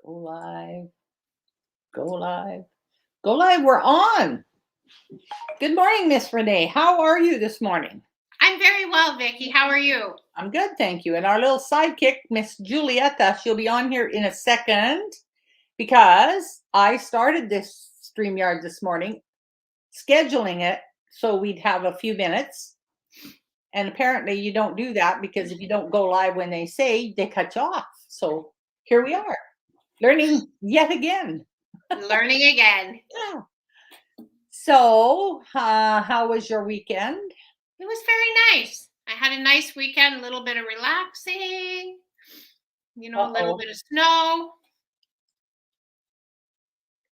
Go live. Go live. Go live. We're on. Good morning, Miss Renee. How are you this morning? I'm very well, Vicki. How are you? I'm good, thank you. And our little sidekick, Miss Julieta, she'll be on here in a second because I started this StreamYard this morning, scheduling it so we'd have a few minutes. And apparently you don't do that because if you don't go live when they say, they cut you off. So here we are, learning yet again. Learning again. Yeah. So, how was your weekend? It was very nice. I had a nice weekend, a little bit of relaxing, a little bit of snow.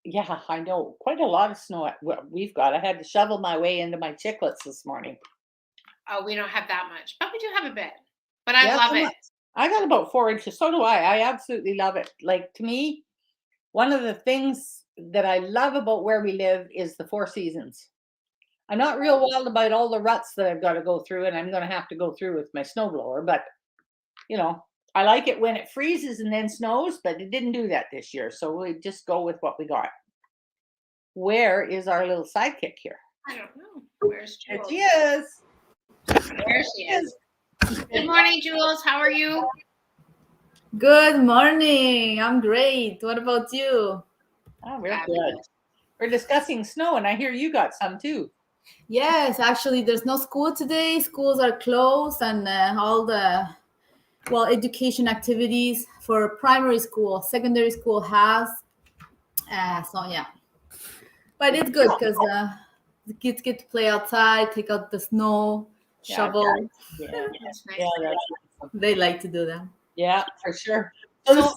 Yeah, I know. Quite a lot of snow we've got. I had to shovel my way into my chiclets this morning. Oh, we don't have that much, but we do have a bit. But I love it. I got about 4 inches. So do I. I absolutely love it. Like, to me, one of the things that I love about where we live is the 4 seasons. I'm not real wild about all the ruts that I've got to go through, and I'm going to have to go through with my snowblower. But, I like it when it freezes and then snows, but it didn't do that this year. So we just go with what we got. Where is our little sidekick here? I don't know. Where's Jules? There she is. There she is. Good morning, Jules. How are you? Good morning. I'm great. What about you? Oh, we're good. We're discussing snow, and I hear you got some too. Yes, actually, there's no school today. Schools are closed, and all the education activities for primary school, secondary school has. So yeah, but it's good because the kids get to play outside, take out the snow, shovel. Yeah, they like to do that. Yeah, for sure. So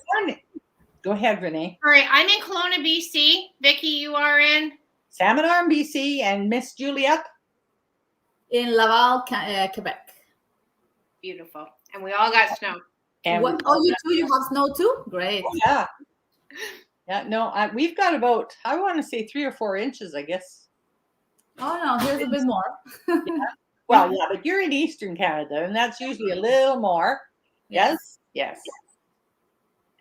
go ahead, Renee. All right, I'm in Kelowna, BC. Vicki, you are in? Salmon Arm, BC, and Miss Juliet? In Laval, Quebec. Beautiful. And we all got snow. And you have snow too? Great. Oh, yeah. Yeah, no, we've got about, I want to say 3 or 4 inches, I guess. Oh, no, here's a bit more. Yeah. Well, yeah, but you're in Eastern Canada, and that's usually a little more. Yes? Yes.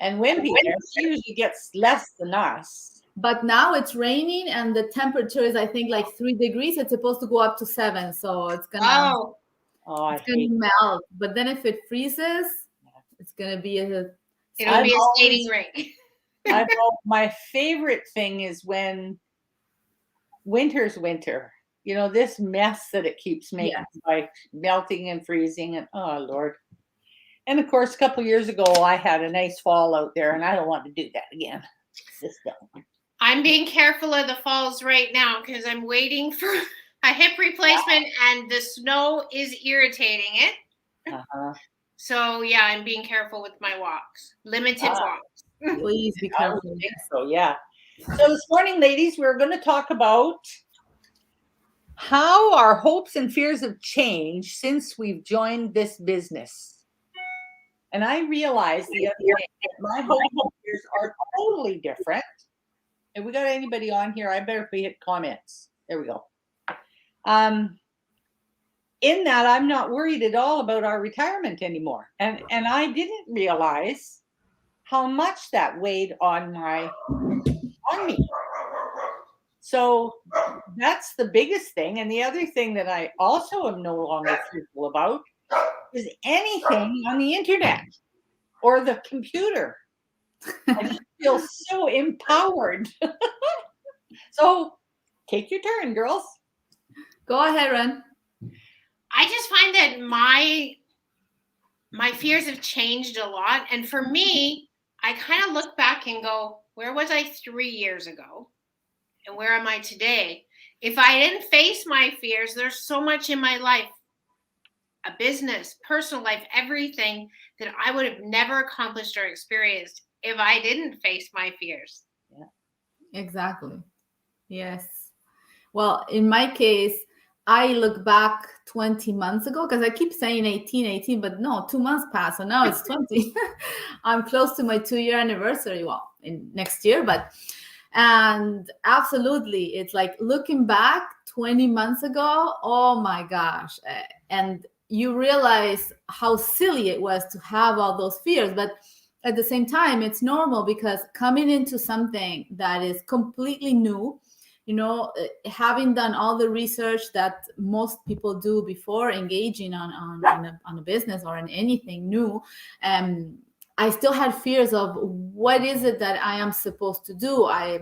And Wimpy usually gets less than us. But now it's raining, and the temperature is, I think, like 3 degrees. It's supposed to go up to 7, so it's gonna melt. But then if it freezes, it's gonna be a skating rink. My favorite thing is when winter's winter. This mess that it keeps making by melting and freezing, and oh Lord. And of course, a couple of years ago, I had a nice fall out there, and I don't want to do that again. Just don't. I'm being careful of the falls right now because I'm waiting for a hip replacement, and the snow is irritating it. So yeah, I'm being careful with my walks. Limited walks. Please be careful. So yeah. So this morning, ladies, we're going to talk about how our hopes and fears have changed since we've joined this business. And I realized the other day that my hopes and fears are totally different. If we got anybody on here, I better hit comments. There we go. In that, I'm not worried at all about our retirement anymore. And I didn't realize how much that weighed on me. So that's the biggest thing. And the other thing that I also am no longer fearful about is anything on the internet or the computer. I just feel so empowered. So take your turn, girls. Go ahead, Ren. I just find that my fears have changed a lot. And for me, I kind of look back and go, where was I 3 years ago? And where am I today? If I didn't face my fears, there's so much in my life, a business, personal life, everything that I would have never accomplished or experienced if I didn't face my fears. Yeah. Exactly. Yes. Well, in my case, I look back 20 months ago because I keep saying 18, but no, 2 months passed. So now it's 20. I'm close to my 2-year anniversary. Well, in next year, and absolutely, it's like looking back 20 months ago. Oh my gosh. And you realize how silly it was to have all those fears. But at the same time, it's normal because coming into something that is completely new, having done all the research that most people do before engaging on a business or in anything new, I still had fears of what is it that I am supposed to do. I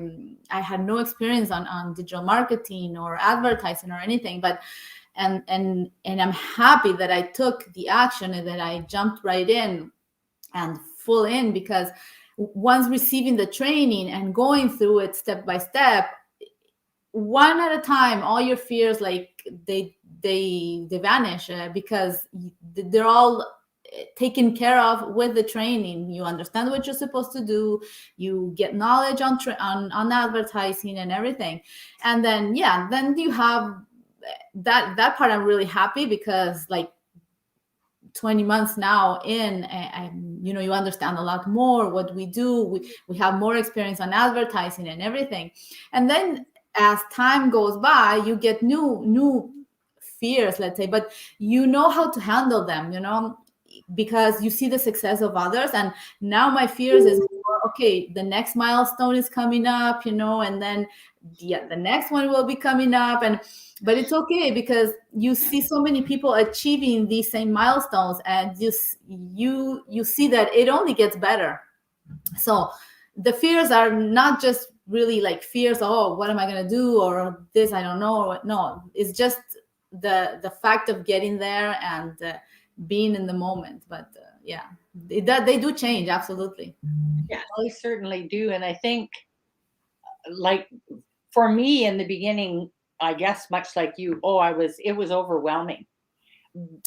had no experience on digital marketing or advertising or anything, but and I'm happy that I took the action and that I jumped right in and full in, because once receiving the training and going through it step by step, one at a time, all your fears, like they vanish, because they're all taken care of with the training. You understand what you're supposed to do, you get knowledge on advertising and everything, and then you have that part. I'm really happy because like 20 months now in, and you understand a lot more what we do. We have more experience on advertising and everything, and then as time goes by, you get new fears, let's say, but you know how to handle them, because you see the success of others. And now my fears is more, okay, the next milestone is coming up, and then the next one will be coming up, but it's okay because you see so many people achieving these same milestones, and you see that it only gets better. So the fears are not just really like fears, oh, what am I going to do, or this, I don't know. No, it's just the fact of getting there and being in the moment. But they do change, absolutely. Yeah, they certainly do. And I think, like, for me in the beginning, I guess much like you, it was overwhelming.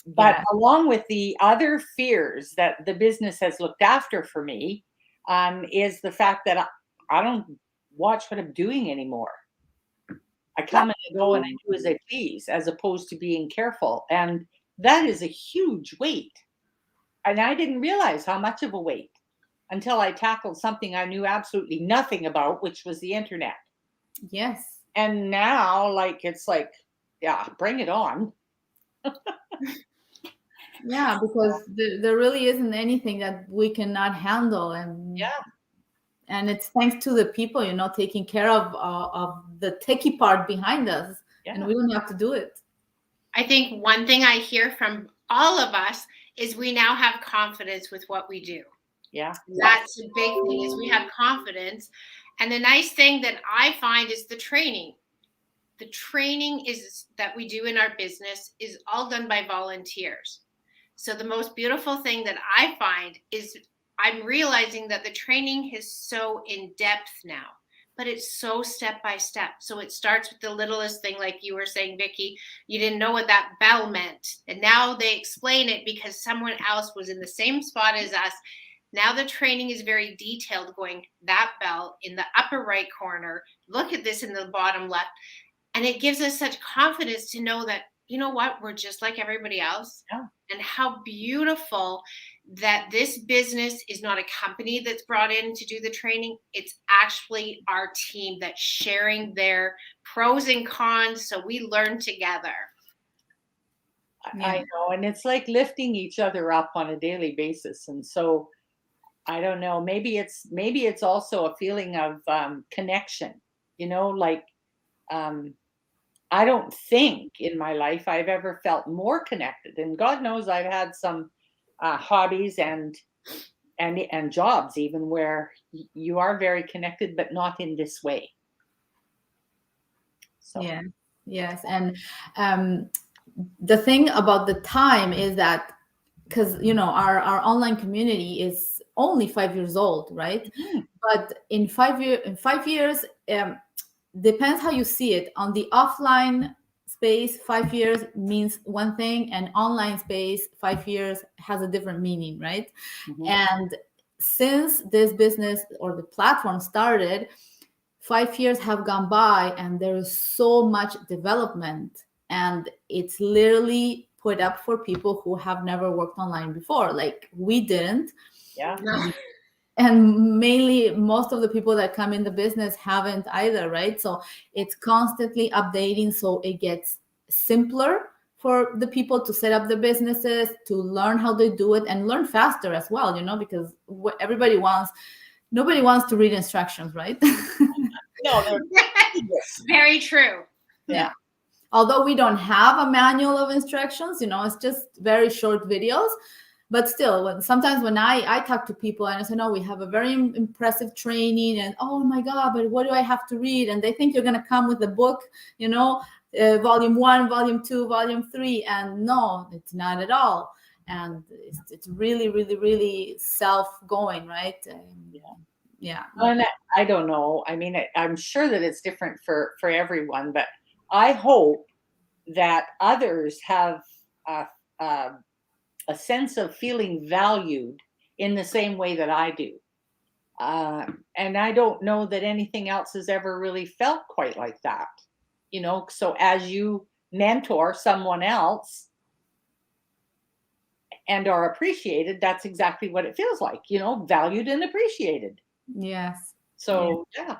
But along with the other fears that the business has looked after for me, is the fact that I don't watch what I'm doing anymore. I come and I go and I do as I please, as opposed to being careful. And that is a huge weight. And I didn't realize how much of a weight until I tackled something I knew absolutely nothing about, which was the internet. Yes. And now, it's like, yeah, bring it on. Yeah, because there really isn't anything that we cannot handle. And it's thanks to the people, taking care of the techie part behind us, and we don't have to do it. I think one thing I hear from all of us is we now have confidence with what we do. Yeah. That's a big thing, is we have confidence. And the nice thing that I find is the training. The training is that we do in our business is all done by volunteers. So the most beautiful thing that I find is I'm realizing that the training is so in depth now, but it's so step by step. So it starts with the littlest thing, like you were saying, Vicki, you didn't know what that bell meant. And now they explain it because someone else was in the same spot as us. Now the training is very detailed, going that bell in the upper right corner, look at this in the bottom left. And it gives us such confidence to know that, you know what, we're just like everybody else. Yeah. And how beautiful that this business is not a company that's brought in to do the training. It's actually our team that's sharing their pros and cons, so we learn together. I know, and it's like lifting each other up on a daily basis. And so I don't know, maybe it's also a feeling of connection, I don't think in my life I've ever felt more connected. And God knows I've had some hobbies and jobs even where you are very connected, but not in this way. So. Yeah. Yes. And the thing about the time is that, because our online community is only 5 years old, right? Mm-hmm. But in 5 years, depends how you see it. On the offline space, 5 years means one thing, and online space, 5 years has a different meaning, right? Mm-hmm. And since this business or the platform started, 5 years have gone by, and there is so much development, and it's literally put up for people who have never worked online before, like we didn't. Yeah. And mainly most of the people that come in the business haven't either, right? So it's constantly updating, so it gets simpler for the people to set up their businesses, to learn how they do it, and learn faster as well, because nobody wants to read instructions, right? No, they're Very true. Yeah. Although we don't have a manual of instructions, it's just very short videos. But still, sometimes when I talk to people and I say, no, we have a very impressive training, and oh my God, but what do I have to read? And they think you're going to come with a book, volume 1, volume 2, volume 3. And no, it's not at all. And it's really, really, really self-going, right? Yeah. And I don't know. I mean, I'm sure that it's different for everyone, but I hope that others have a sense of feeling valued in the same way that I do. And I don't know that anything else has ever really felt quite like that. So as you mentor someone else and are appreciated, that's exactly what it feels like, valued and appreciated. Yes. So yeah.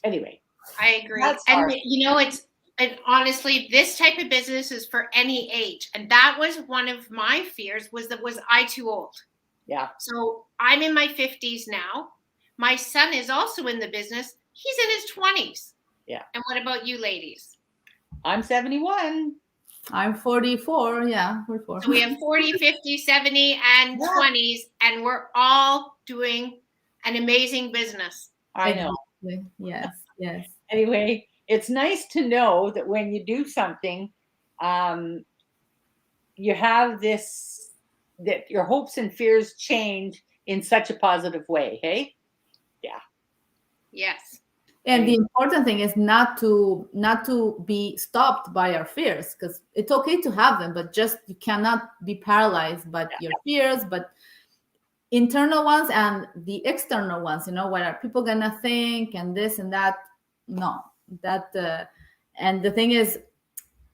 Anyway. I agree. And honestly, this type of business is for any age. And that was one of my fears, was I too old? Yeah. So I'm in my 50s now. My son is also in the business. He's in his 20s. Yeah. And what about you ladies? I'm 71. I'm 44. Yeah, 44. So we have 40, 50, 70, and 20s, and we're all doing an amazing business. I know. Yes. Anyway, it's nice to know that when you do something, you have this, that your hopes and fears change in such a positive way. Hey? Yeah. Yes. And the important thing is not to be stopped by our fears, because it's okay to have them, but just you cannot be paralyzed by your fears, but internal ones and the external ones, what are people gonna think and this and that. No, and the thing is,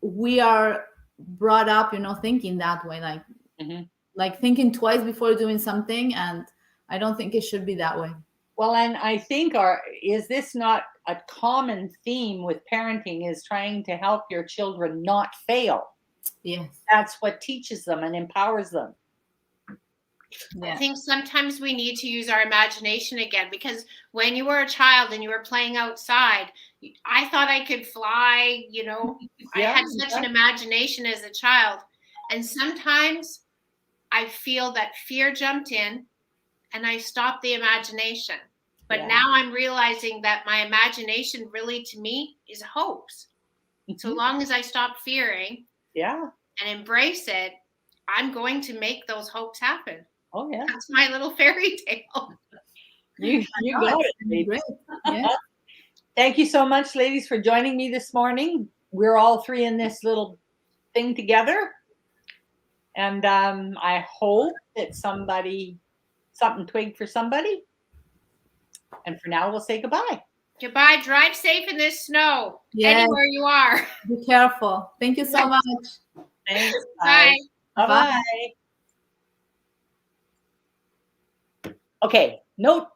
we are brought up, thinking that way, like like thinking twice before doing something, and I don't think it should be that way. Well, and I think is this not a common theme with parenting, is trying to help your children not fail? Yes. That's what teaches them and empowers them. I think sometimes we need to use our imagination again, because when you were a child and you were playing outside, I thought I could fly, I had such an imagination as a child. And sometimes I feel that fear jumped in and I stopped the imagination. But now I'm realizing that my imagination really, to me, is hopes. So long as I stop fearing and embrace it, I'm going to make those hopes happen. Oh, yeah. That's my little fairy tale. You got it. Great. Yeah. Thank you so much, ladies, for joining me this morning. We're all three in this little thing together. And I hope that something twigged for somebody. And for now, we'll say goodbye. Goodbye. Drive safe in this snow. Yes. Anywhere you are. Be careful. Thank you so much. Thanks. Bye. Bye-bye. Okay, note